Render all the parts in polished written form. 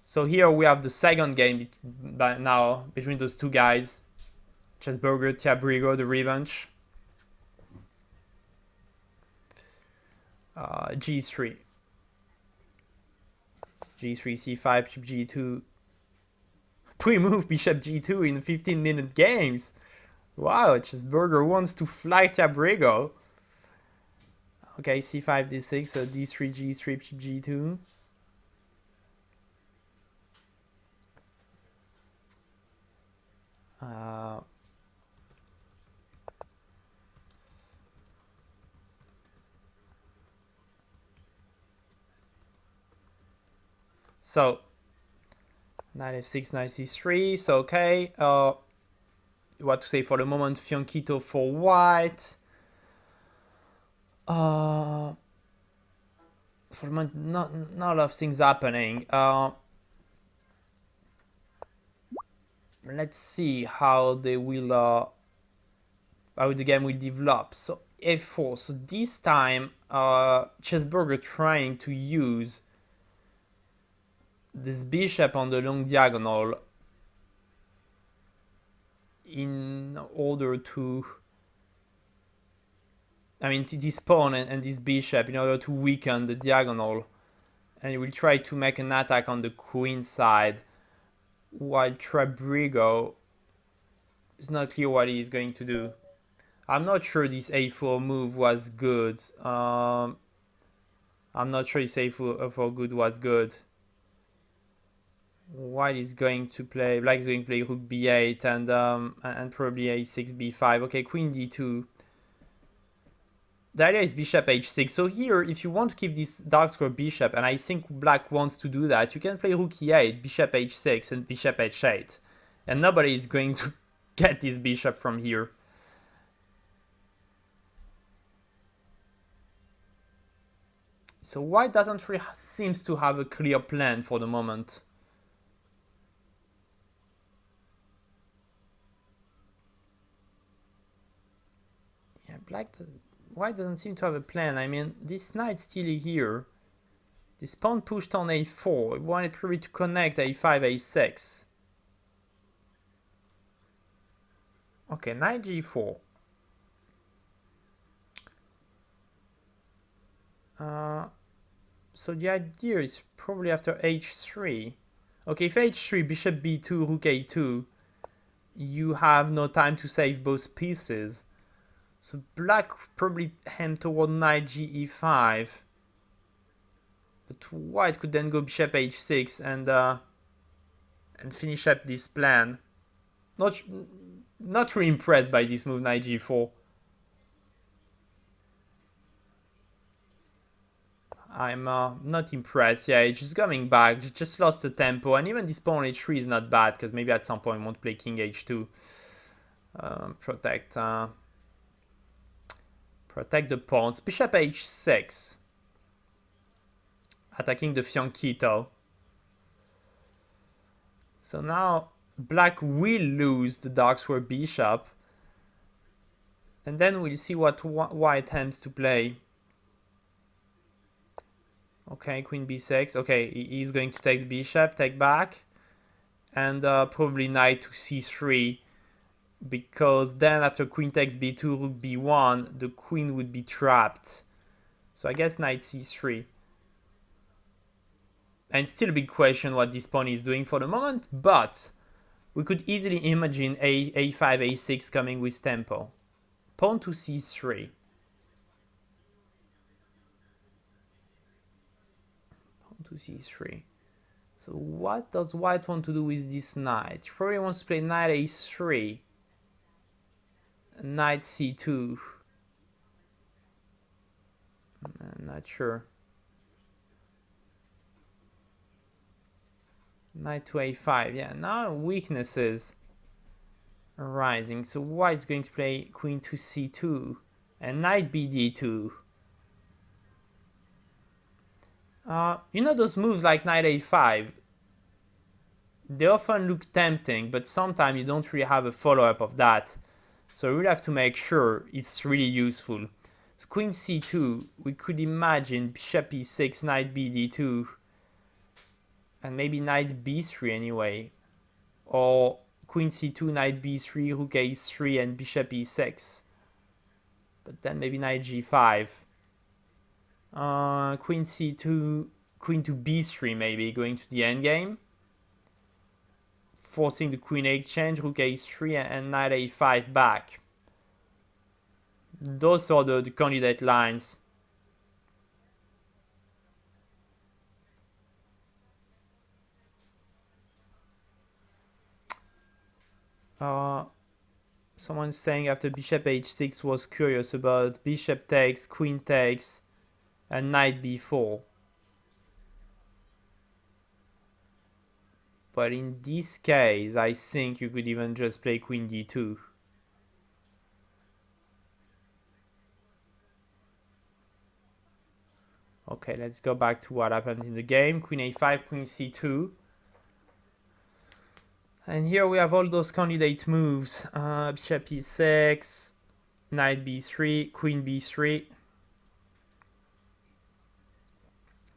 So here we have the second game now between those two guys. Cheesseburger, Tiabrigo, the revanche. G3. G3, C5, bishop G2. Pre-move bishop G2 in 15-minute games. Wow, Cheesseburger wants to fly Tiabrigo. Okay, C5, D6, so D3, G3, bishop G2. So, knight f6, knight c3, so okay. What to say for the moment, fianchetto for white. For the moment, not a lot of things happening. Let's see how they will, how the game will develop. So f4, so this time, Cheesseburger trying to use this bishop on the long diagonal in order to, I mean, this pawn and this bishop in order to weaken the diagonal, and he will try to make an attack on the queen side, while Tiabrigo is not clear what he is going to do. I'm not sure this a4 move was good. I'm not sure this a4 good was good. White is going to play, black is going to play rook b8 and probably a6, b5. Okay, queen d2. The idea is bishop h6. So here, if you want to keep this dark square bishop, and I think black wants to do that, you can play rook e8, bishop h6, and bishop h8. And nobody is going to get this bishop from here. So white doesn't really seems to have a clear plan for the moment. Yeah, white doesn't seem to have a plan. I mean, this knight's still here. This pawn pushed on a4. It wanted probably to connect a5, a6. Okay, knight g4. So the idea is probably after h3. Okay, if h3, bishop b2, rook a2, you have no time to save both pieces. So black probably head toward knight ge5. But white could then go bishop h6 and finish up this plan. Not really impressed by this move, knight g4. I'm not impressed. Yeah, it's just coming back. Just lost the tempo. And even this pawn h3 is not bad, because maybe at some point I won't play king h2. Protect the pawns. Bishop h6. Attacking the fianchetto. So now black will lose the dark square bishop. And then we'll see what white attempts to play. Okay, queen b6. Okay, he's going to take the bishop, take back. And probably knight to c3. Because then after queen takes b2, rook b1, the queen would be trapped. So I guess knight c3. And still a big question what this pawn is doing for the moment. But we could easily imagine a5, a6 coming with tempo. Pawn to c3. To c3. So what does white want to do with this knight? He probably wants to play knight a3, knight c2. I'm not sure. Knight to a5. Yeah, now weaknesses are rising. So white's going to play queen to c2 and knight bd2. You know those moves like knight a5, they often look tempting, but sometimes you don't really have a follow-up of that. So we really have to make sure it's really useful. So queen c2, we could imagine bishop e6, knight bd2. And maybe knight b3 anyway. Or queen c2, knight b3, rook a3, and bishop e6. But then maybe knight g5. Queen c2, queen to b3 maybe, going to the endgame. Forcing the queen exchange, rook a3, and knight a5 back. Those are the candidate lines. Someone saying after bishop h6 was curious about bishop takes, queen takes, and knight b4. But in this case, I think you could even just play queen d2. Okay, let's go back to what happened in the game. Queen a5, queen c2. And here we have all those candidate moves. Bishop e6, knight b3, queen b3.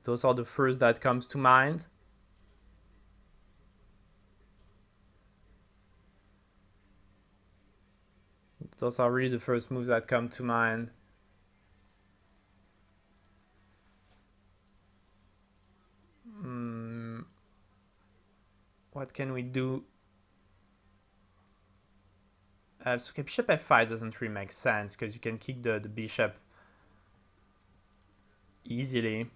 Those are the first that comes to mind. Those are really the first moves that come to mind. What can we do? Okay, bishop f5 doesn't really make sense because you can kick the bishop easily.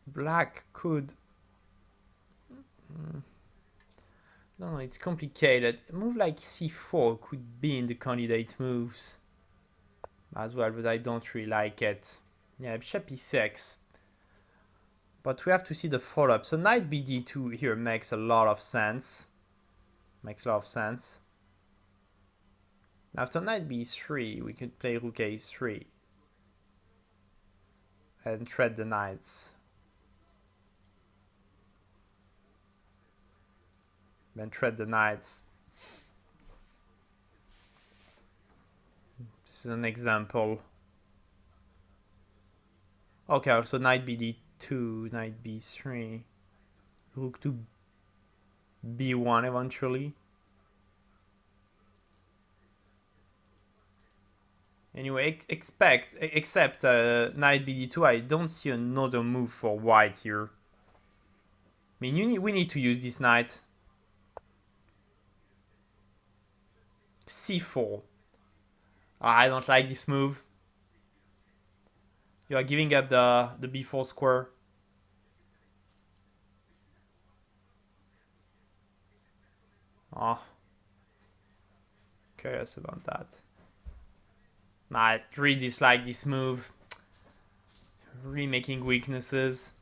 Black could... No, it's complicated. A move like c4 could be in the candidate moves as well, but I don't really like it. Yeah, bishop e6. But we have to see the follow-up. So knight bd2 here makes a lot of sense. After knight b3, we could play rook a3 and thread the knights. Then thread the knights. This is an example. Okay, also knight bd2, knight b3, rook to b1 eventually. Anyway, except knight bd2, I don't see another move for white here. I mean, we need to use this knight. c4. I don't like this move. You are giving up the b4 square. Oh, curious about that. I really dislike this move. Really making weaknesses.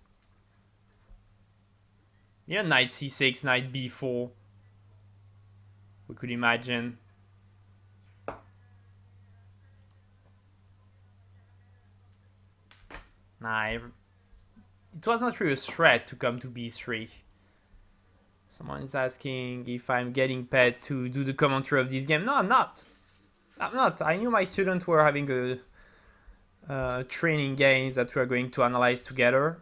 Yeah, knight c6, knight b4. We could imagine. It was not really a threat to come to b3. Someone is asking if I'm getting paid to do the commentary of this game. No, I'm not. I knew my students were having a training games that we are going to analyze together.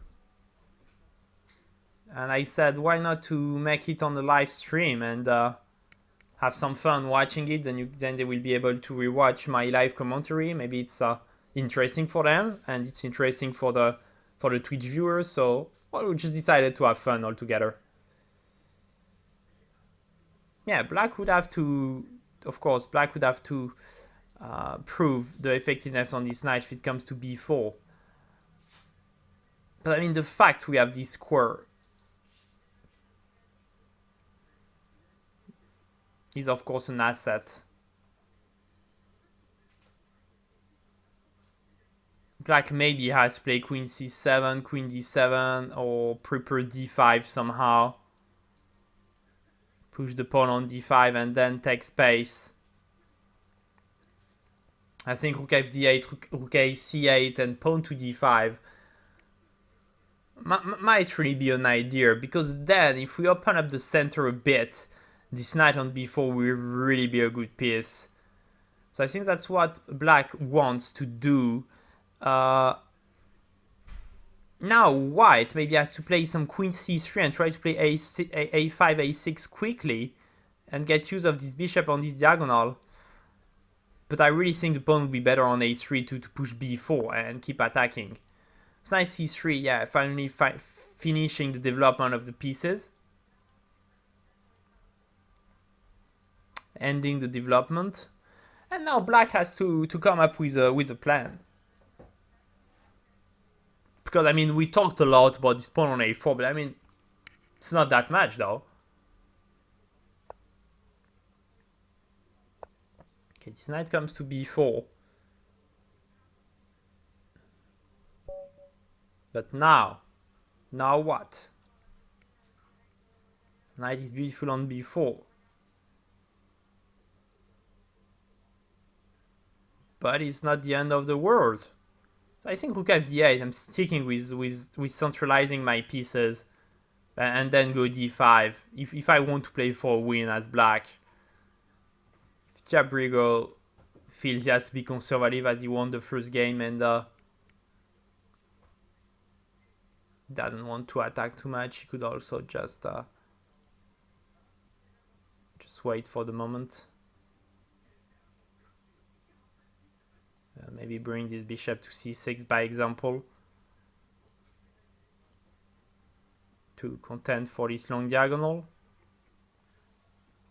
And I said, why not to make it on the live stream and have some fun watching it. Then they will be able to rewatch my live commentary. Maybe it's interesting for them and it's interesting for the Twitch viewers. So we just decided to have fun all together. Yeah, black would have to, of course, black would have to prove the effectiveness on this knight if it comes to b4. But I mean, the fact we have this square is of course an asset. Black maybe has to play queen c7, queen d7, or prepare d5 somehow. Push the pawn on d5 and then take space. I think rook fd8, rook a c8, and pawn to d5 might really be an idea, because then if we open up the center a bit, this knight on b4 will really be a good piece. So I think that's what black wants to do. Now white maybe has to play some queen c3 and try to play a5, a6 quickly and get use of this bishop on this diagonal. But I really think the pawn would be better on a3 to push b4 and keep attacking. So knight c3, yeah, finally finishing the development of the pieces. Ending the development. And now black has to come up with a plan. Because, I mean, we talked a lot about this pawn on a4, but I mean, it's not that much, though. Okay, this knight comes to b4. But now what? The knight is beautiful on b4. But it's not the end of the world. So I think rook f8, I'm sticking with centralizing my pieces. And then go d5, if I want to play for a win as black. If Tiabrigo feels he has to be conservative as he won the first game and doesn't want to attack too much, he could also just wait for the moment. Maybe bring this bishop to c6 by example. To contend for this long diagonal.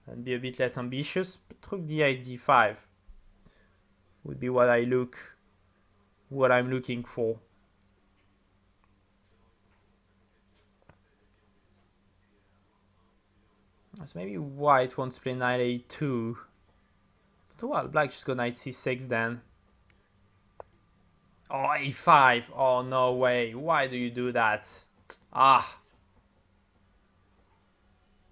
And be a bit less ambitious. But rook d8, d5 would be what I'm looking for. So maybe white wants to play knight a2. But well, black just go knight c6 then. Oh, a5. Oh, no way. Why do you do that? Ah.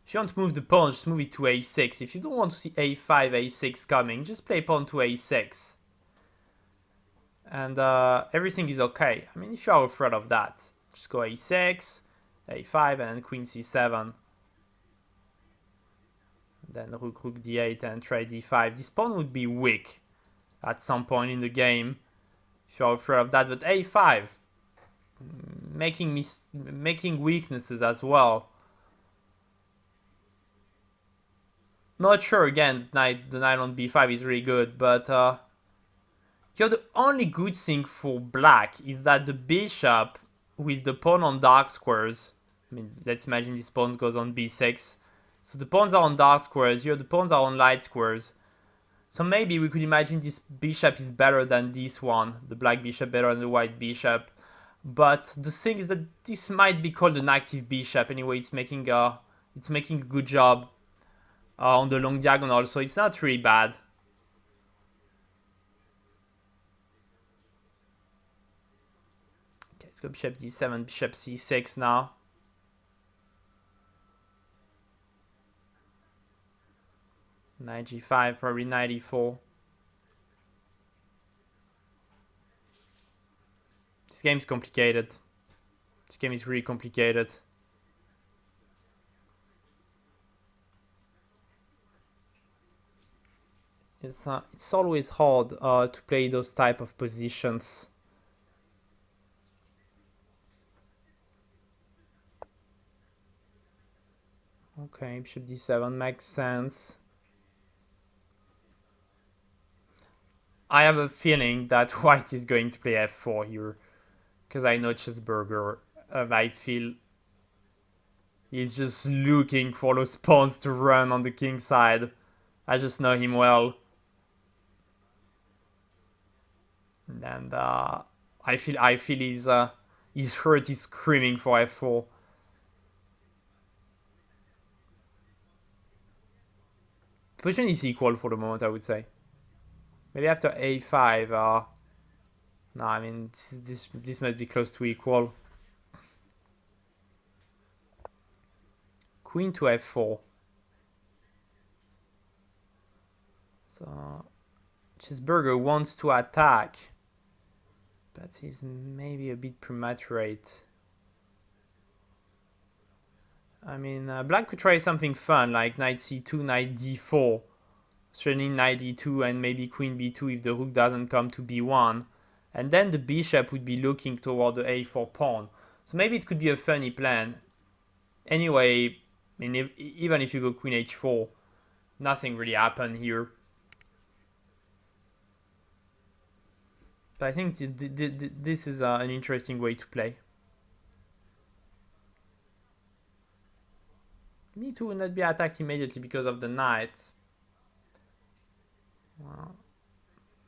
If you want to move the pawn, just move it to a6. If you don't want to see a5, a6 coming, just play pawn to a6. And everything is okay. I mean, if you are afraid of that, just go a6, a5, and queen c7. Then rook d8 and try d5. This pawn would be weak at some point in the game. If you're afraid of that, but a5 making weaknesses as well. Not sure again. The knight on b5 is really good, but the only good thing for black is that the bishop with the pawn on dark squares. I mean, let's imagine this pawn goes on b6. So the pawns are on dark squares. Here the pawns are on light squares. So maybe we could imagine this bishop is better than this one, the black bishop better than the white bishop. But the thing is that this might be called an active bishop. Anyway, it's making a good job on the long diagonal, so it's not really bad. Okay, let's go bishop d7, bishop c6 now. Knight g5, probably knight e4. This game is complicated. This game is really complicated. It's always hard to play those type of positions. Okay, bishop d7 makes sense. I have a feeling that white is going to play f4 here, because I know Cheesseburger, and I feel he's just looking for those pawns to run on the king side. I just know him well. And I feel his heart is screaming for f4. The position is equal for the moment, I would say. Maybe after a5, no, I mean, this must be close to equal. Queen to f4. So, Cheesseburger wants to attack, but he's maybe a bit prematurate. I mean, black could try something fun, like knight c2, knight d4. threatening knight d2 and maybe queen b2 if the rook doesn't come to b1. And then the bishop would be looking toward the a4 pawn. So maybe it could be a funny plan. Anyway, I mean, even if you go queen h4, nothing really happened here. But I think this is an interesting way to play. Me too will not be attacked immediately because of the knight. Well,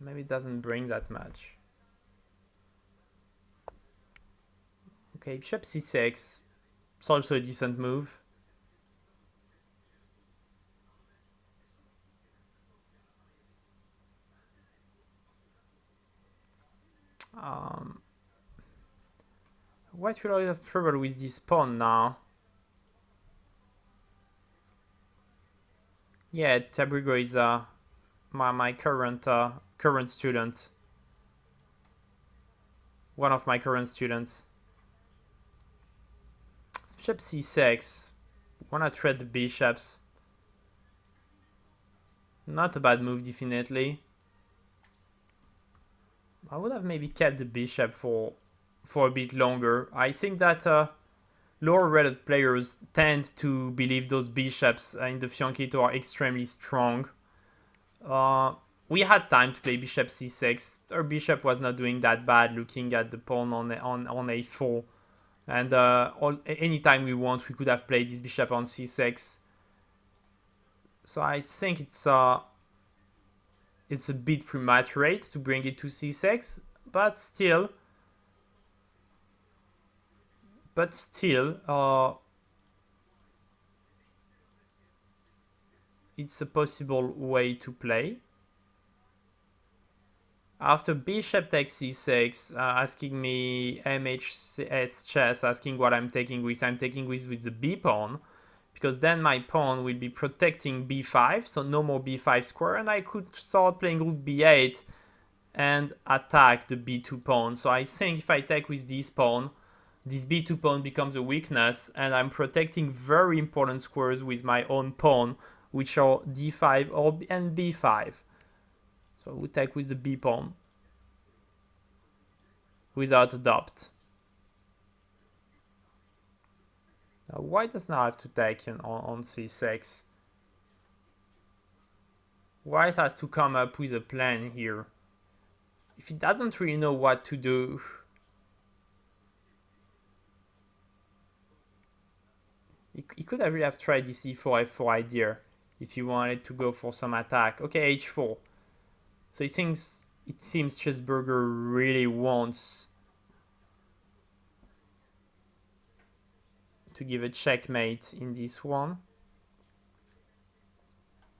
maybe it doesn't bring that much. Okay, bishop c6. It's also a decent move. White will always have trouble with this pawn now. Yeah, Tiabrigo is my current student. One of my current students. Bishop c6. Wanna trade the bishops. Not a bad move, definitely. I would have maybe kept the bishop for a bit longer. I think that lower rated players tend to believe those bishops in the fianchetto are extremely strong. We had time to play bishop c6. Our bishop was not doing that bad looking at the pawn on a4. And anytime we want, we could have played this bishop on c6. So I think it's a bit premature to bring it to c6, but still, it's a possible way to play. After bishop takes c6, asking me MHS chess, asking what I'm taking with. I'm taking with the b pawn, because then my pawn will be protecting b5, so no more b5 square, and I could start playing rook b8 and attack the b2 pawn. So I think if I take with this pawn, this b2 pawn becomes a weakness, and I'm protecting very important squares with my own pawn, which are d5 and b5. So we take with the b pawn without a doubt. Now white does not have to take on c6. White has to come up with a plan here. If he doesn't really know what to do, he could have really have tried this e4 f4 idea if he wanted to go for some attack. Okay, h4. So it seems Cheesseburger really wants to give a checkmate in this one.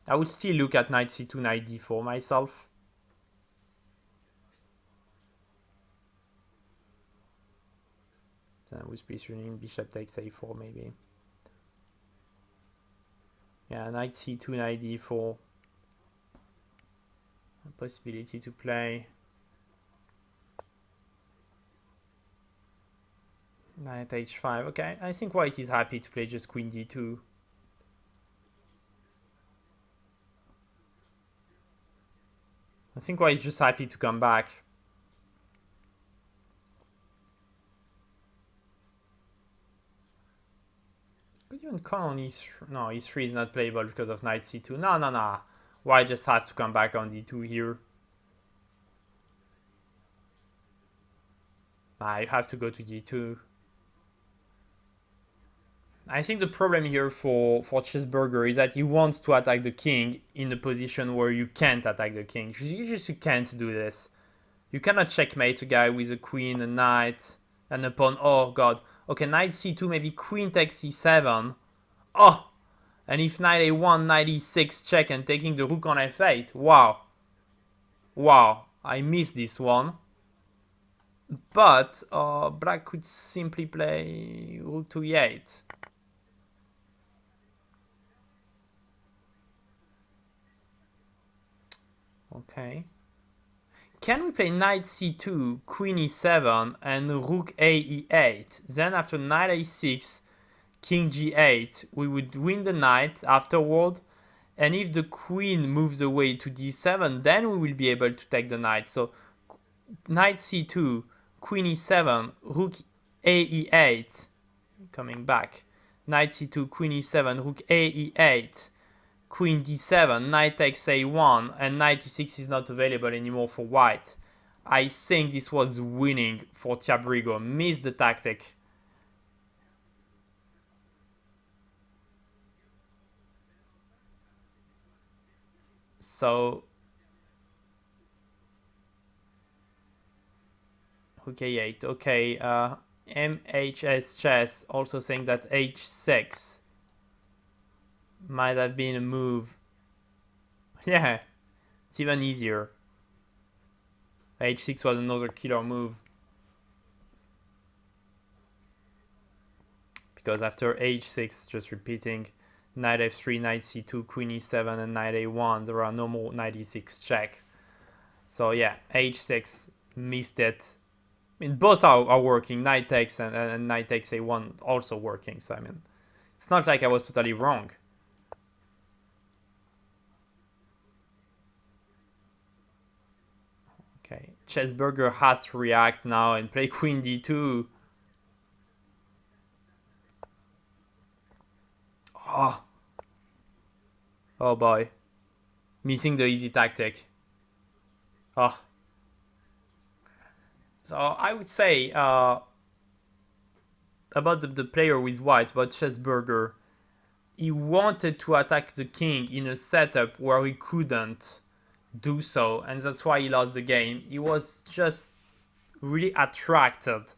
I would still look at knight c2, knight d4 myself. Then with piece running, bishop takes a4 maybe. Yeah, knight c2, knight d4. A possibility to play. Knight h5. Okay, I think white is happy to play just queen d2. I think white is just happy to come back. Could even come on e3. No, e3 is not playable because of knight c2. No. White just has to come back on d2 here. I have to go to d2. I think the problem here for Cheesseburger is that he wants to attack the king in a position where you can't attack the king. You can't do this. You cannot checkmate a guy with a queen, a knight, and a pawn. Oh god. Okay, knight c2, maybe queen takes c7. Oh! And if knight a1, knight e6 check and taking the rook on f8. Wow. Wow. I missed this one. But black could simply play rook to e8. Okay. Can we play knight c2, queen e7, and rook a e8? Then after knight a6, king g8, we would win the knight afterward, And if the queen moves away to d7, then we will be able to take the knight. So knight c2, queen e7, rook a e8, coming back. Knight c2, queen e7, rook a e8, queen d7, knight takes a1, and knight e6 is not available anymore for white. I think this was winning for Tiabrigo. Missed the tactic. So rook a8. Okay, MHS chess also saying that h6 might have been a move. Yeah, it's even easier. h6 was another killer move. Because after h6, just repeating, knight f3, knight c2, queen e7, and knight a1, there are no more knight e6 check. So yeah, h6, missed it. I mean, both are working, knight takes and knight takes a1 also working. So I mean, it's not like I was totally wrong. Okay, Cheesseburger has to react now and play queen d2. Oh. Oh boy. Missing the easy tactic. Oh. So I would say about the player with white, about Cheesseburger, he wanted to attack the king in a setup where he couldn't do so, and that's why he lost the game. He was just really attracted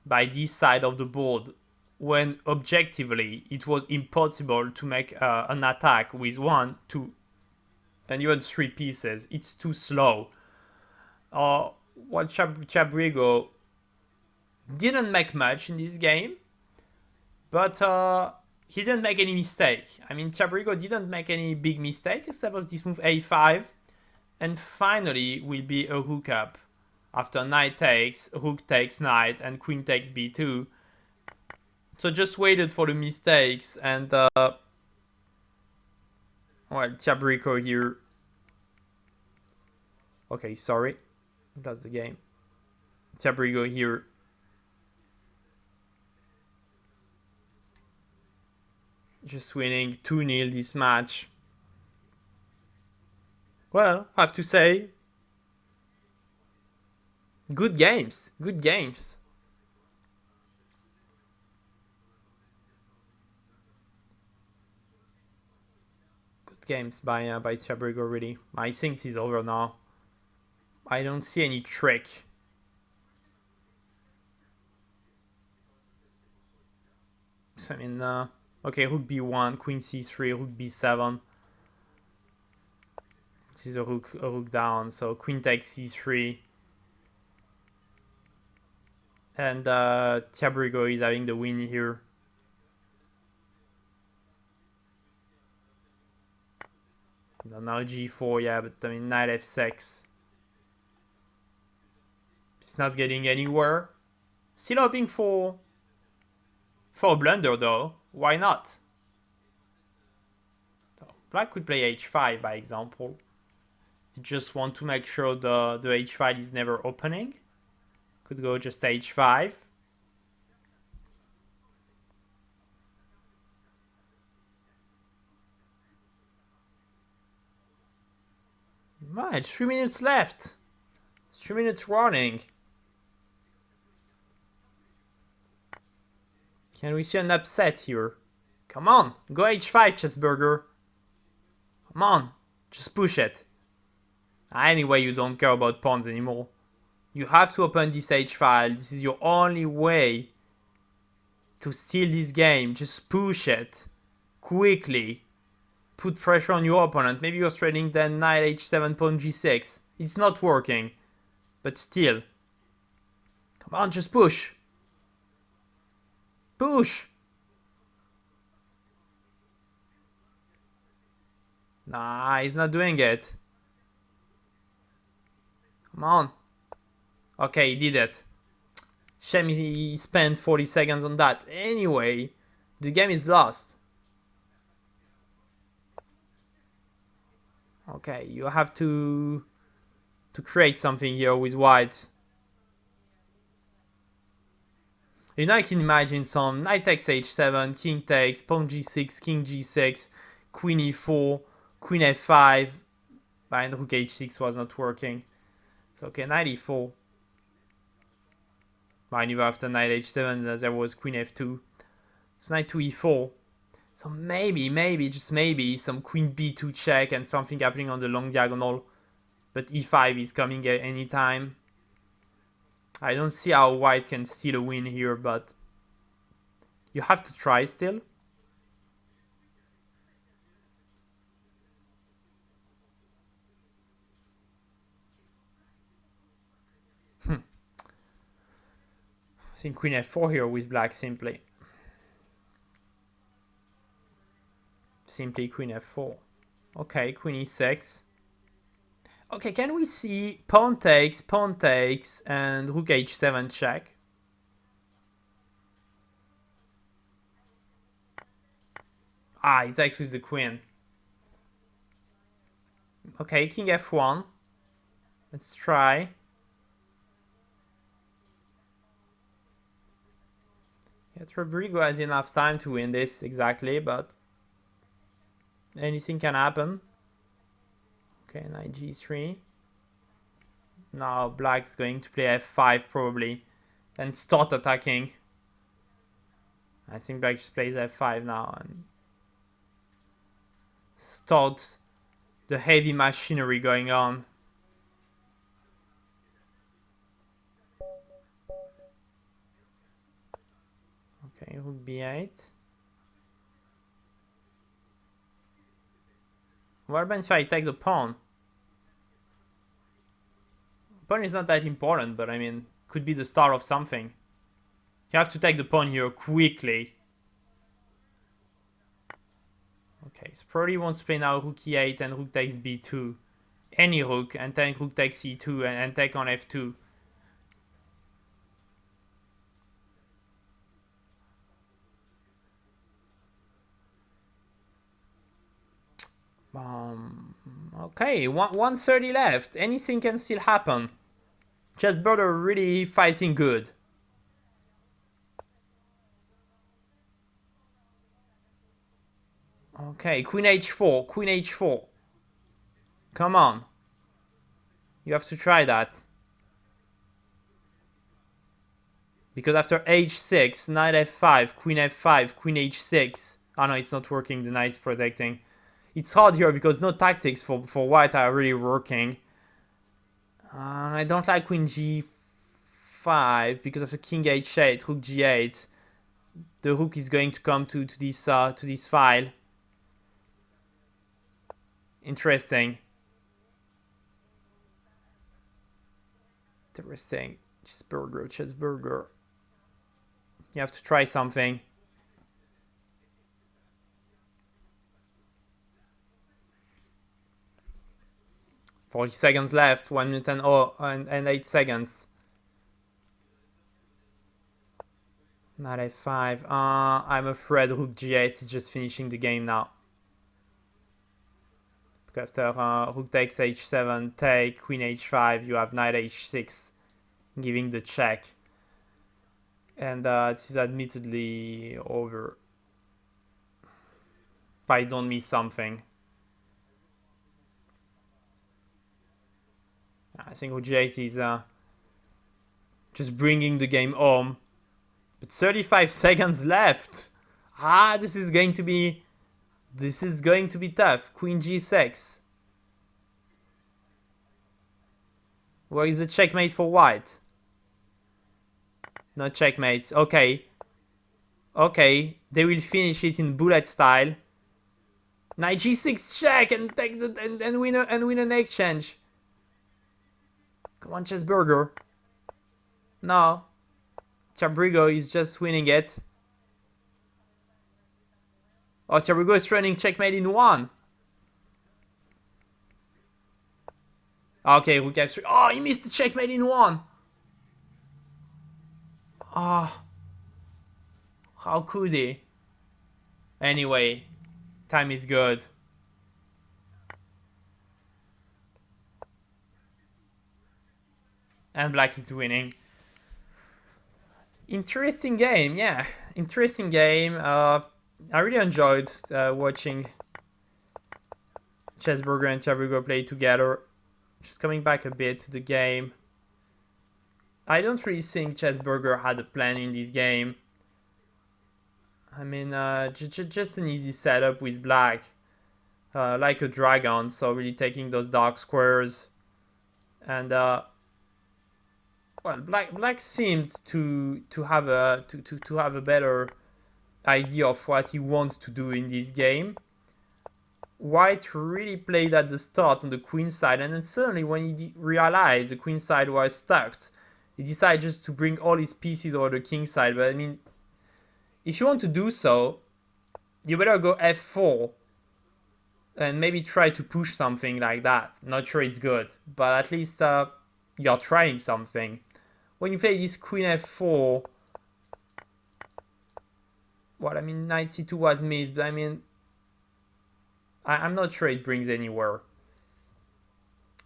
by this side of the board when objectively it was impossible to make an attack with 1, 2, and even 3 pieces. It's too slow. What Tiabrigo didn't make much in this game, but he didn't make any mistake. I mean, Tiabrigo didn't make any big mistake except of this move a5, and finally will be a rook up. After knight takes, rook takes knight, and queen takes b2. So just waited for the mistakes, and well, Tiabrigo here. Okay, sorry, that's the game. Tiabrigo here. Just winning 2-0 this match. Well, I have to say, good games. Good games. Good games by Tiabrigo, really. I think this is over now. I don't see any trick. So, I mean, okay, rook b1, queen c3, rook b7. This is a rook down, so queen takes c3. And Tiabrigo is having the win here. Now g4, yeah, but I mean, knight f6. It's not getting anywhere. Still hoping for a blunder though. Why not? So black could play h5 by example. You just want to make sure the h file is never opening. Could go just h5. Man, 3 minutes left. 3 minutes running. Can we see an upset here? Come on, go h5, Cheesseburger. Come on, just push it. Anyway, you don't care about pawns anymore. You have to open this h file. This is your only way to steal this game. Just push it quickly. Put pressure on your opponent. Maybe you're trading then knight h7, pawn g6. It's not working, but still. Come on, just push. Push! Nah, he's not doing it. Come on. Okay, he did it. Shame he spent 40 seconds on that. Anyway, the game is lost. Okay, you have to create something here with white. You know, I can imagine some knight takes h7, king takes, pawn g6, king g6, queen e4, queen f5, and rook h6 was not working. So okay, knight e4. Mind you, after knight h7, there was queen f2. So knight to e4. So maybe, just maybe, some queen b2 check and something happening on the long diagonal. But e5 is coming at any time. I don't see how white can steal a win here, but you have to try still. I think queen f4 here with black simply. Simply queen f4. Okay, queen e6. Okay, can we see pawn takes, and rook h7 check? Ah, it takes with the queen. Okay, king f1. Let's try. Yeah, Tiabrigo has enough time to win this exactly, but anything can happen. Okay, knight g3. Now black's going to play f5 probably, and start attacking. I think black just plays f5 now and start the heavy machinery going on. Okay, rook b8. What happens if I take the pawn? Pawn is not that important, but I mean, could be the start of something. You have to take the pawn here quickly. Okay, so probably wants to play now rook e8 and rook takes b2. Any rook, and then rook takes c2 and take on f2. Okay, 130 left. Anything can still happen. Cheesseburger really fighting good. Okay, queen h4, queen h4. Come on. You have to try that. Because after h6, knight f5, queen h6. Oh no, it's not working, the knight's protecting. It's hard here because no tactics for white are really working. I don't like queen g5 because of the king h8, rook g8. The rook is going to come to this file. Interesting. Interesting. Cheesseburger. You have to try something. "40 seconds left, 1 minute and 8 seconds. Knight f5. I'm afraid rook g8 is just finishing the game now. Because after rook takes h7, take, queen h5, you have knight h6, giving the check. And this is admittedly over. If I don't miss something. I think rook g8 is just bringing the game home. But 35 seconds left. This is going to be tough. Queen g6. Where is the checkmate for white? No checkmates. Okay. Okay, they will finish it in bullet style. Knight g6 check and take and win an exchange. Come on, Cheesseburger. No. Tiabrigo is just winning it. Oh, Tiabrigo is running checkmate in 1. Okay, rook f3. Oh, he missed the checkmate in 1. Oh. How could he? Anyway, time is good. and black is winning. Interesting game, yeah. Interesting game. I really enjoyed watching Cheeseburger and Tiabrigo play together. Just coming back a bit to the game. I don't really think Cheeseburger had a plan in this game. I mean, just an easy setup with black. Like a dragon, so really taking those dark squares. And well, black seemed to have a better idea of what he wants to do in this game. White really played at the start on the queen side, and then suddenly when he realized the queen side was stuck, he decided just to bring all his pieces over the king side. But I mean, if you want to do so, you better go f4 and maybe try to push something like that. Not sure it's good, but at least you're trying something. When you play this queen f4, well, I mean, knight c2 was missed, but I mean, I'm not sure it brings anywhere.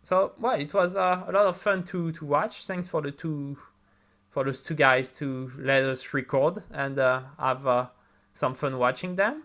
So, well, it was a lot of fun to watch. Thanks for those two guys to let us record and have some fun watching them.